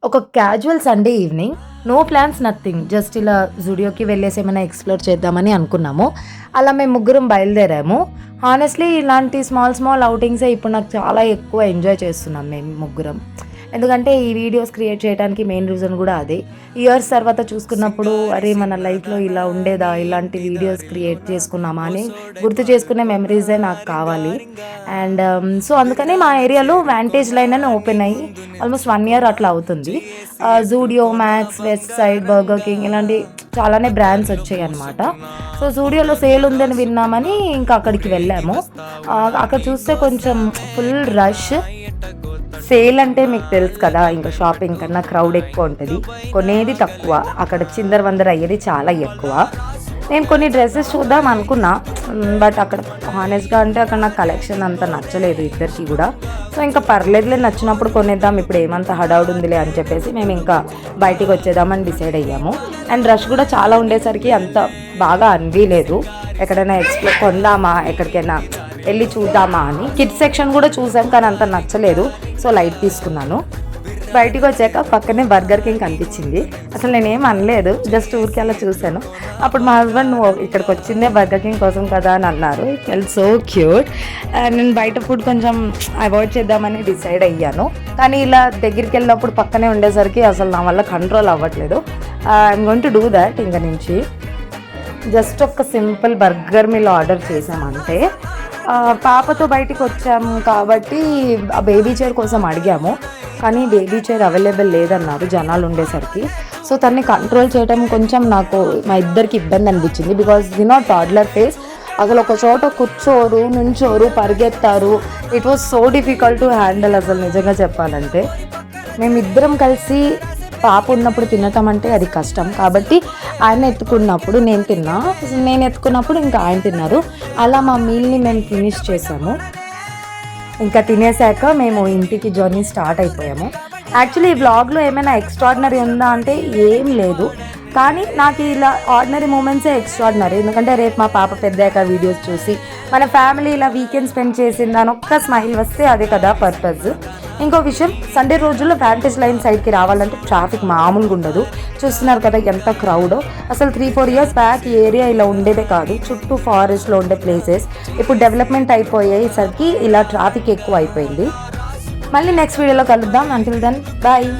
ఒక casual Sunday evening, no plans nothing, just ఇలా జూడియోకి వెళ్ళేసి ఏమైనా ఎక్స్ప్లోర్ చేద్దామని అనుకున్నాము. అలా మేము ముగ్గురం బయలుదేరాము. హానెస్ట్లీ ఇలాంటి స్మాల్ స్మాల్ అవుటింగ్సే ఇప్పుడు నాకు చాలా ఎక్కువ ఎంజాయ్ చేస్తున్నాం మేము ముగ్గురం. ఎందుకంటే ఈ వీడియోస్ క్రియేట్ చేయడానికి మెయిన్ రీజన్ కూడా అదే. ఇయర్స్ తర్వాత చూసుకున్నప్పుడు అరే మన లైఫ్లో ఇలా ఉండేదా, ఇలాంటి వీడియోస్ క్రియేట్ చేసుకున్నామా అని గుర్తు చేసుకునే మెమరీసే నాకు కావాలి. అండ్ సో అందుకని మా ఏరియాలో వ్యాంటేజ్ లైన్ అని ఓపెన్ అయ్యి ఆల్మోస్ట్ 1 year అట్లా అవుతుంది. Zudio, max, west side, burger king ఇలాంటి చాలానే బ్రాండ్స్ వచ్చాయి అనమాట. సో జూడియోలో సేల్ ఉందని విన్నామని ఇంకా అక్కడికి వెళ్ళాము. అక్కడ చూస్తే కొంచెం ఫుల్ రష్. సేల్ అంటే మీకు తెలుసు కదా, ఇంకా షాపింగ్ కన్నా క్రౌడ్ ఎక్కువ ఉంటుంది, కొనేది తక్కువ, అక్కడ చిందర వందర అయ్యేది చాలా ఎక్కువ. నేను కొన్ని డ్రెస్సెస్ చూద్దాం అనుకున్నా, బట్ అక్కడ హానెస్ట్గా అంటే అక్కడ నాకు కలెక్షన్ అంత నచ్చలేదు ఇద్దరికి కూడా. సో ఇంకా పర్లేదులే, నచ్చినప్పుడు కొనేద్దాం, ఇప్పుడు ఏమంత హడావుడు ఉందిలే అని చెప్పేసి మేము ఇంకా బయటికి వచ్చేద్దామని డిసైడ్ అయ్యాము. అండ్ రష్ కూడా చాలా ఉండేసరికి అంత బాగా అనిపించలేదు. ఎక్కడైనా ఎక్స్ప్లోర్ కొందామా, ఎక్కడికైనా వెళ్ళి చూద్దామా అని. కిడ్స్ సెక్షన్ కూడా చూసాం కానీ అంత నచ్చలేదు, సో లైట్ తీసుకున్నాను. బయటికి వచ్చాక పక్కనే బర్గర్ కింగ్ కనిపించింది. అసలు నేనేం అనలేదు, జస్ట్ ఊరికి అలా చూశాను. అప్పుడు మా హస్బెండ్ నువ్వు ఇక్కడికి వచ్చిందే బర్గర్ కింగ్ కోసం కదా అని అన్నారు. It felt so cute. నేను బయట ఫుడ్ కొంచెం అవాయిడ్ చేద్దామని డిసైడ్ అయ్యాను, కానీ ఇలా దగ్గరికి వెళ్ళినప్పుడు పక్కనే ఉండేసరికి అసలు నా వల్ల కంట్రోల్ అవ్వట్లేదు. I'm going to do that. ఇంకా నుంచి జస్ట్ ఒక సింపుల్ బర్గర్ మీల్ ఆర్డర్ చేసామంటే. పాపతో బయటికి వచ్చాము కాబట్టి ఆ బేబీ చైర్ కోసం అడిగాము, కానీ బేబీ చైర్ అవైలబుల్ లేదన్నారు జనాలు ఉండేసరికి. సో తన్ని కంట్రోల్ చేయడం కొంచెం నాకు మా ఇద్దరికి ఇబ్బంది అనిపించింది. బికాజ్ టాడ్లర్ ఫేస్, అసలు ఒక చోట కూర్చోరు, నుంచోరు, పరిగెత్తారు. It was so difficult to handle అసలు నిజంగా చెప్పాలంటే. మేమిద్దరం కలిసి పాప ఉన్నప్పుడు తినటం అంటే అది కష్టం, కాబట్టి ఆయన ఎత్తుకున్నప్పుడు నేను తిన్నా, నేను ఎత్తుకున్నప్పుడు ఇంకా ఆయన తిన్నారు. అలా మా మీల్ని మేము ఫినిష్ చేసాము. ఇంకా తినేసాక మేము ఇంటికి జర్నీ స్టార్ట్ అయిపోయాము. యాక్చువల్లీ ఈ వ్లాగ్లో ఏమైనా ఎక్స్ట్రాడినరీ ఉందా అంటే ఏం లేదు, కానీ నాకు ఇలా ఆర్డినరీ మూమెంట్సే ఎక్స్ట్రాడినరీ. ఎందుకంటే రేపు మా పాప పెద్దాక వీడియోస్ చూసి మన ఫ్యామిలీ ఇలా వీకెండ్ స్పెండ్ చేసింది అని ఒక్క స్మైల్ వస్తే అదే కదా పర్పస్. ఇంకో విషయం, సండే రోజుల్లో వ్యాంటేజ్ లైన్ సైడ్కి రావాలంటే ట్రాఫిక్ మామూలుగా ఉండదు. చూస్తున్నారు కదా ఎంత క్రౌడో. అసలు 3-4 years బ్యాక్ ఈ ఏరియా ఇలా ఉండేదే కాదు, చుట్టూ ఫారెస్ట్లో ఉండే ప్లేసెస్. ఇప్పుడు డెవలప్మెంట్ అయిపోయేసరికి ఇలా ట్రాఫిక్ ఎక్కువ అయిపోయింది. మళ్ళీ నెక్స్ట్ వీడియోలో కలుద్దాం. Until then bye.